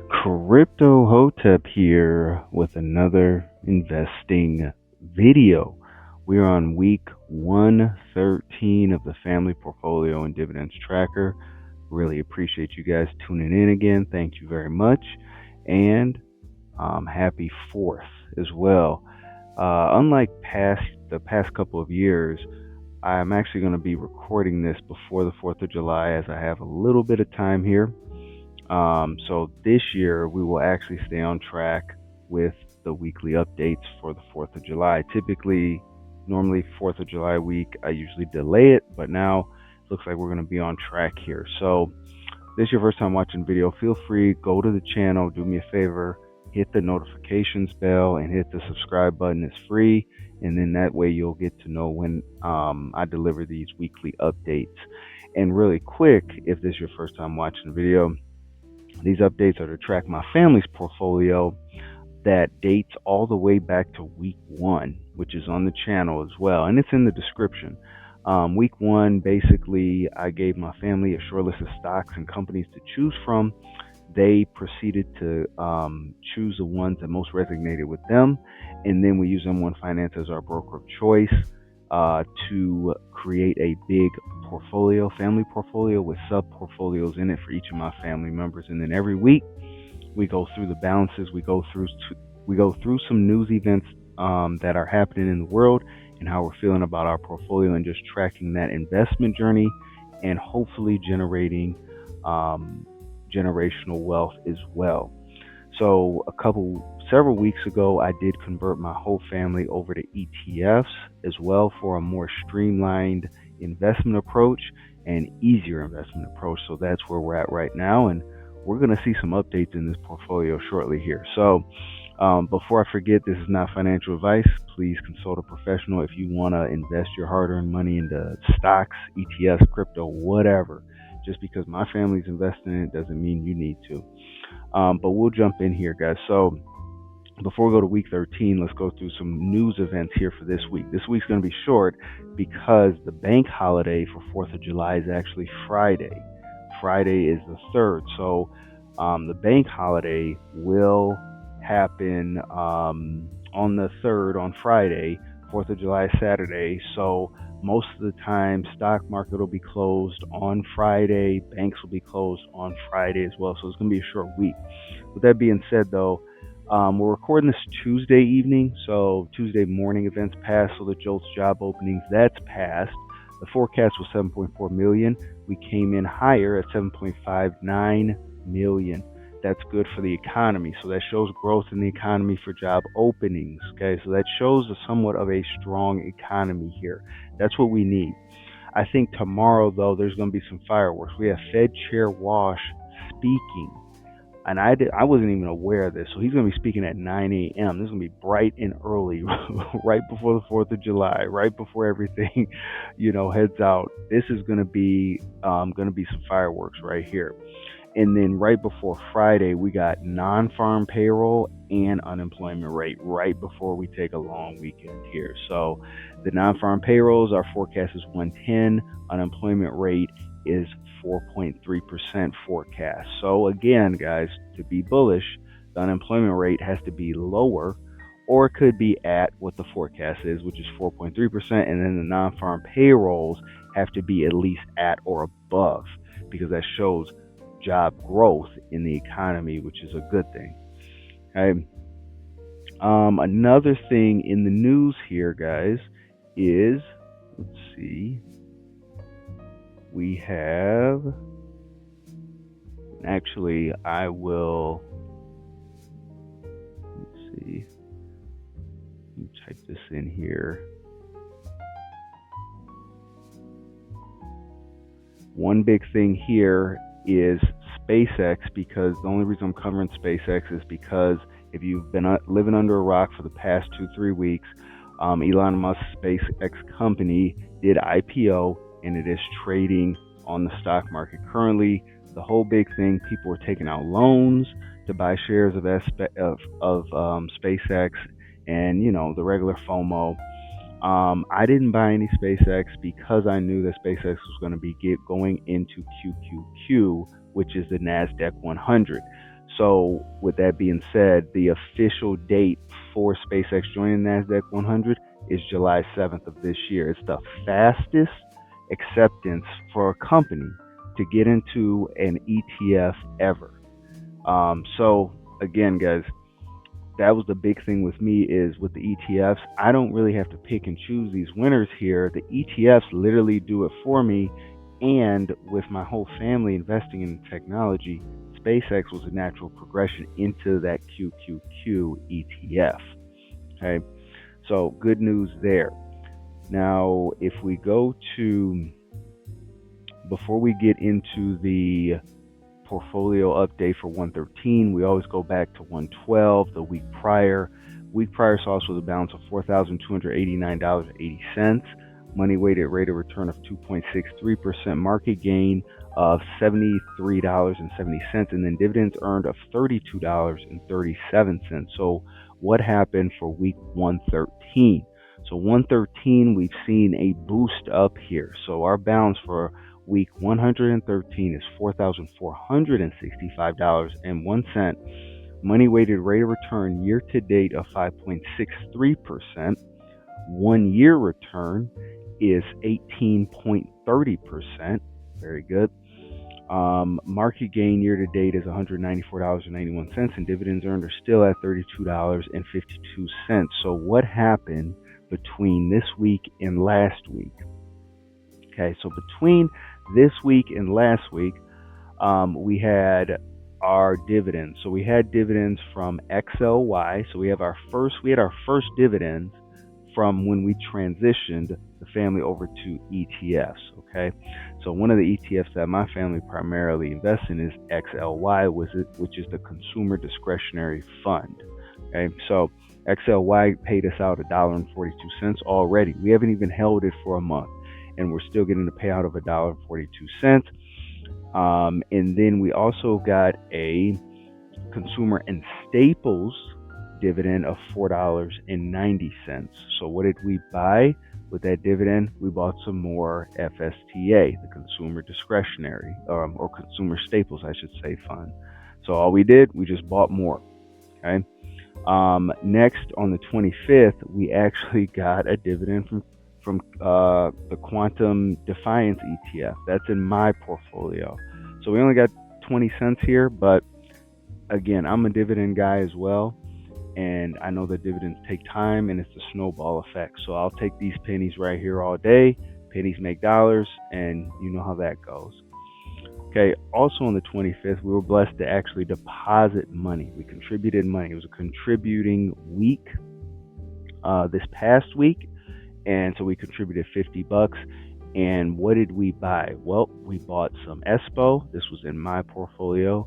Crypto Hotep here with another investing video. We're on week 113 of the Family Portfolio and Dividends Tracker. Really appreciate you guys tuning in again. Thank you very much. And happy 4th as well. Unlike the past couple of years, I'm actually going to be recording this before the 4th of July as I have a little bit of time here. So this year we will actually stay on track with the weekly updates for the 4th of July. Normally 4th of July week, I usually delay it, but now it looks like we're going to be on track here. So if this is your first time watching video, feel free, go to the channel, do me a favor, hit the notifications bell and hit the subscribe button. It's free, and then that way you'll get to know when I deliver these weekly updates. And really quick, if this is your first time watching the video, these updates are to track my family's portfolio that dates all the way back to week 1, which is on the channel as well, and it's in the description. Week 1, basically, I gave my family a short list of stocks and companies to choose from. They proceeded to choose the ones that most resonated with them, and then we use M1 Finance as our broker of choice to create a big family portfolio with sub portfolios in it for each of my family members. And then every week we go through the balances, we go through some news events that are happening in the world and how we're feeling about our portfolio, and just tracking that investment journey and hopefully generating generational wealth as well. So several weeks ago, I did convert my whole family over to ETFs as well for a more streamlined investment approach and easier investment approach. So that's where we're at right now, and we're going to see some updates in this portfolio shortly here. So before I forget, this is not financial advice. Please consult a professional if you want to invest your hard-earned money into stocks, ETFs, crypto, whatever. Just because my family's investing in it doesn't mean you need to. But we'll jump in here, guys. So before we go to week 13, let's go through some news events here for this week. This week's going to be short because the bank holiday for 4th of July is actually Friday. Friday is the 3rd. So the bank holiday will happen on the 3rd, on Friday. 4th of July is Saturday. So most of the time, stock market will be closed on Friday. Banks will be closed on Friday as well. So it's going to be a short week. With that being said, though, we're recording this Tuesday evening. So Tuesday morning events passed. So the JOLTS job openings, that's passed. The forecast was 7.4 million. We came in higher at 7.59 million. That's good for the economy. So that shows growth in the economy for job openings. Okay, so that shows somewhat of a strong economy here. That's what we need. I think tomorrow, though, there's going to be some fireworks. We have Fed Chair Warsh speaking, and I wasn't even aware of this. So he's going to be speaking at 9 a.m. This is going to be bright and early, right before the 4th of July, right before everything, heads out. This is going to be some fireworks right here. And then right before Friday, we got non-farm payroll and unemployment rate right before we take a long weekend here. So the non-farm payrolls, our forecast is 110. Unemployment rate is 4.3% forecast. So again, guys, to be bullish, the unemployment rate has to be lower, or it could be at what the forecast is, which is 4.3%. And then the non-farm payrolls have to be at least at or above, because that shows job growth in the economy, which is a good thing. Okay. Another thing in the news here, guys, is, let's see, we have, actually, I will, let's see, let me type this in here. One big thing here is SpaceX, because the only reason I'm covering SpaceX is because if you've been living under a rock for the past 2-3 weeks, Elon Musk's SpaceX company did IPO, and it is trading on the stock market currently. The whole big thing, people are taking out loans to buy shares of SpaceX, and the regular FOMO. I didn't buy any SpaceX because I knew that SpaceX was going to be going into QQQ, which is the NASDAQ 100. So with that being said, the official date for SpaceX joining NASDAQ 100 is July 7th of this year. It's the fastest acceptance for a company to get into an ETF ever. So again, guys, that was the big thing with me is with the ETFs, I don't really have to pick and choose these winners here. The ETFs literally do it for me. And with my whole family investing in technology, SpaceX was a natural progression into that QQQ ETF. Okay, so good news there. Now, if we go to, before we get into the portfolio update for 113, we always go back to 112, the week prior. Week prior saw us with a balance of $4,289.80, money weighted rate of return of 2.63%, market gain of $73.70, and then dividends earned of $32.37. So what happened for week 113? So 113, we've seen a boost up here. So our balance for week 113 is $4,465.01. Money weighted rate of return year to date of 5.63%. 1 year return is 18.30%. Very good. Market gain year to date is $194.91, and dividends earned are still at $32.52. So what happened between this week and last week? Okay, so between this week and last week, we had our dividends. So we had dividends from XLY. So we had our first dividends from when we transitioned the family over to ETFs. Okay, so one of the ETFs that my family primarily invests in is XLY, which is the Consumer Discretionary Fund. Okay, so XLY paid us out $1.42 already. We haven't even held it for a month, and we're still getting the payout of $1.42. And then we also got a consumer and staples dividend of $4.90. So what did we buy with that dividend? We bought some more FSTA, the Consumer Discretionary, or Consumer Staples, I should say, fund. So all we did, we just bought more. Okay. Next, on the 25th, we actually got a dividend from the Quantum Defiance ETF. That's in my portfolio. So we only got 20 cents here, but again, I'm a dividend guy as well, and I know that dividends take time and it's a snowball effect. So I'll take these pennies right here all day. Pennies make dollars, and you know how that goes. Okay, also on the 25th, we were blessed to actually deposit money. We contributed money. It was a contributing week this past week, and so we contributed $50. And what did we buy? Well, we bought some ESPO. This was in my portfolio.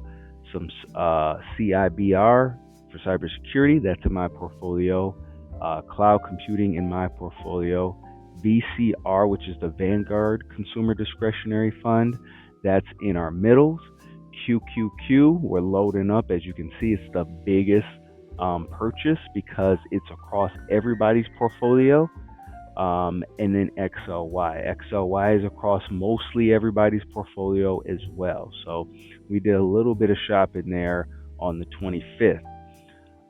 Some CIBR for cybersecurity. That's in my portfolio. Cloud computing in my portfolio. VCR, which is the Vanguard Consumer Discretionary Fund. That's in our middles. QQQ, we're loading up. As you can see, it's the biggest purchase because it's across everybody's portfolio. And then XLY. XLY is across mostly everybody's portfolio as well. So we did a little bit of shopping there on the 25th.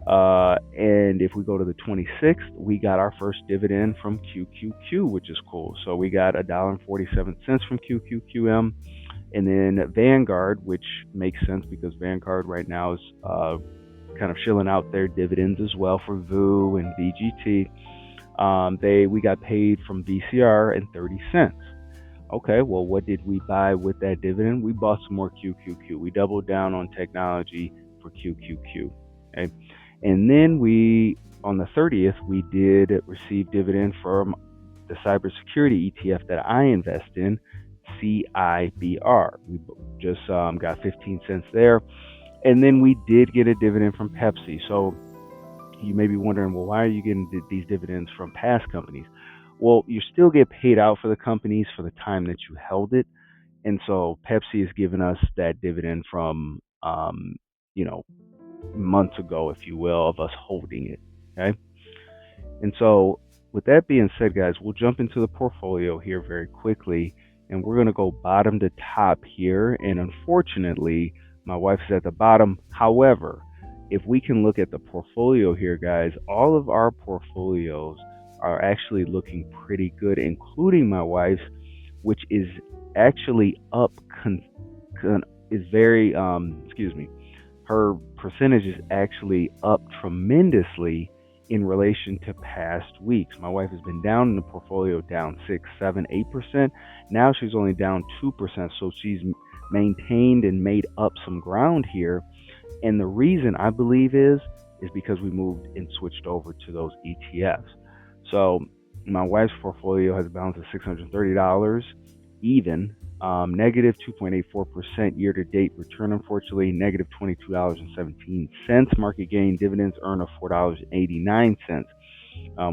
And if we go to the 26th, we got our first dividend from QQQ, which is cool. So we got $1.47 from QQQM. And then Vanguard, which makes sense because Vanguard right now is kind of shilling out their dividends as well for VU and VGT. We got paid from VCR and 30 cents. Okay, well, what did we buy with that dividend? We bought some more QQQ. We doubled down on technology for QQQ. Okay, and then on the 30th, we did receive dividend from the cybersecurity ETF that I invest in, CIBR. We just got 15 cents there. And then we did get a dividend from Pepsi. So you may be wondering, well, why are you getting these dividends from past companies? Well, you still get paid out for the companies for the time that you held it. And so Pepsi has given us that dividend from, months ago, if you will, of us holding it. Okay. And so with that being said, guys, we'll jump into the portfolio here very quickly, and we're going to go bottom to top here. And unfortunately, My wife is at the bottom. However, if we can look at the portfolio here, guys, all of our portfolios are actually looking pretty good, including my wife's, which is actually up, is very, her percentage is actually up tremendously in relation to past weeks. My wife has been down in the portfolio, down 6, 7, 8%. Now she's only down 2%. So she's maintained and made up some ground here. And the reason I believe is because we moved and switched over to those ETFs. So my wife's portfolio has a balance of $630 even, negative 2.84% year-to-date return, unfortunately, negative $22.17. Market gain, dividends earn of $4.89.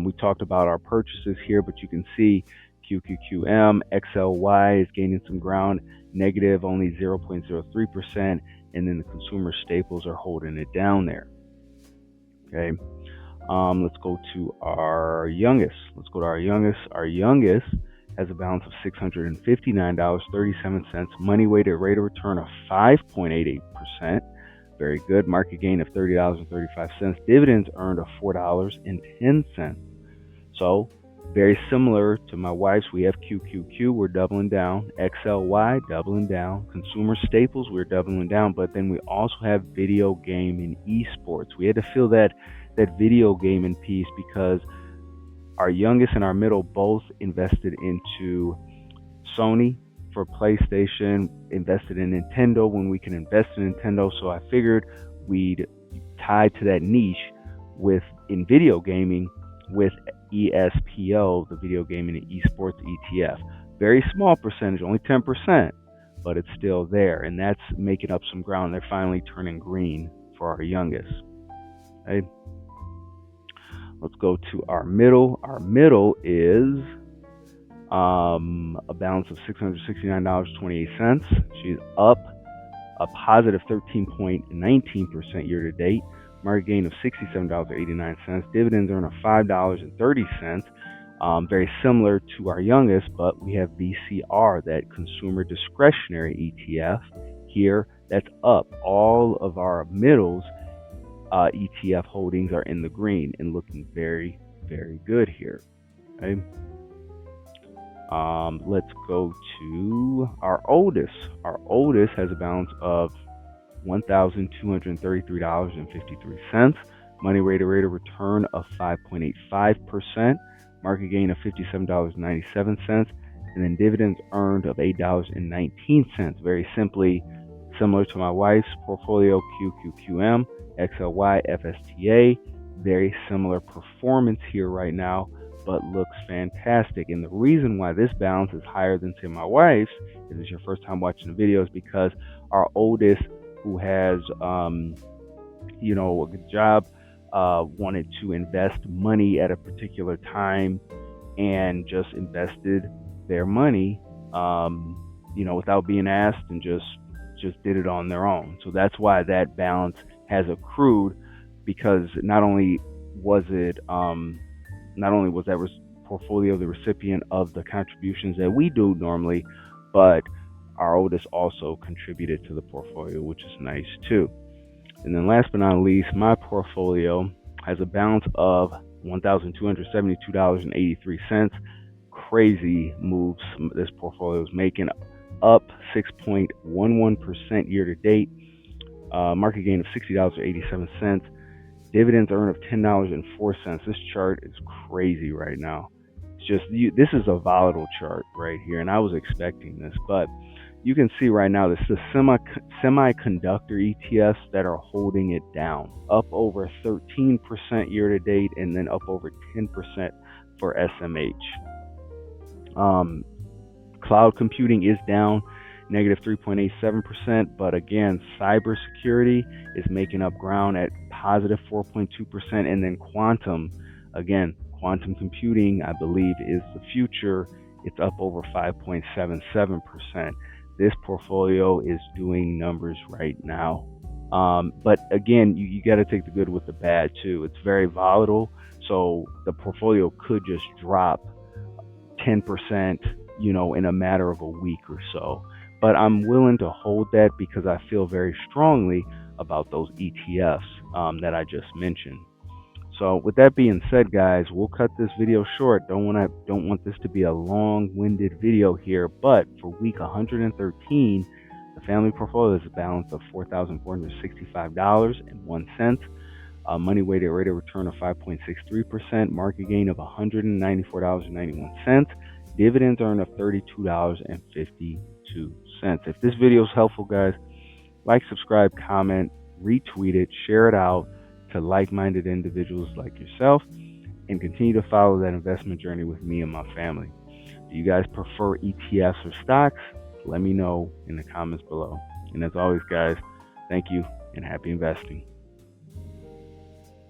We talked about our purchases here, but you can see QQQM, XLY is gaining some ground, negative only 0.03%, and then the consumer staples are holding it down there. Okay, let's go to our youngest. Our youngest has a balance of $659.37, money weighted rate of return of 5.88%. Very good. Market gain of $30.35. Dividends earned of $4.10. So very similar to my wife's, we have QQQ, we're doubling down. XLY, doubling down. Consumer staples, we're doubling down. But then we also have video game and esports. We had to fill that video gaming piece because our youngest and our middle both invested into Sony for PlayStation, invested in Nintendo when we can invest in Nintendo. So I figured we'd tie to that niche in video gaming with ESPO, the video gaming and esports ETF. Very small percentage, only 10%, but it's still there, and that's making up some ground. They're finally turning green for our youngest. Okay. Let's go to our middle. Our middle is a balance of $669.28. She's up a positive 13.19% year to date. Market gain of $67.89. Dividends earn of $5.30. Very similar to our youngest, but we have VCR, that consumer discretionary ETF here, that's up. All of our middles ETF holdings are in the green and looking very, very good here. Okay. Let's go to our oldest. Our oldest has a balance of $1,233.53. Money weighted rate of return of 5.85%. Market gain of $57.97. And then dividends earned of $8.19. Very simply, similar to my wife's portfolio, QQQM, XLY, FSTA. Very similar performance here right now, but looks fantastic. And the reason why this balance is higher than, say, my wife's, if it's your first time watching the video, is because our oldest, who has a good job, wanted to invest money at a particular time and just invested their money without being asked, and just did it on their own. So that's why that balance has accrued, because not only was that portfolio the recipient of the contributions that we do normally, but our oldest also contributed to the portfolio, which is nice too. And then last but not least, my portfolio has a balance of $1,272.83. Crazy moves this portfolio is making, up 6.11% year to date. Market gain of $60.87. Dividends earned of $10.04. This chart is crazy right now. It's just this is a volatile chart right here, and I was expecting this, but you can see right now this is the semiconductor ETFs that are holding it down, up over 13% year to date, and then up over 10% for SMH. Cloud computing is down, negative 3.87%, but again, cybersecurity is making up ground at positive 4.2%, and then quantum computing, I believe, is the future. It's up over 5.77%. This portfolio is doing numbers right now. But again, you got to take the good with the bad too. It's very volatile, so the portfolio could just drop 10%, in a matter of a week or so. but I'm willing to hold that because I feel very strongly about those ETFs that I just mentioned. So with that being said, guys, we'll cut this video short. Don't want this to be a long-winded video here, but for week 113, the family portfolio is a balance of $4,465.01, a money weighted rate of return of 5.63%, market gain of $194.91, dividends earned of $32.52. If this video is helpful, guys, like, subscribe, comment, retweet it, share it out to like-minded individuals like yourself, and continue to follow that investment journey with me and my family. Do you guys prefer ETFs or stocks? Let me know in the comments below. And as always, guys, thank you and happy investing.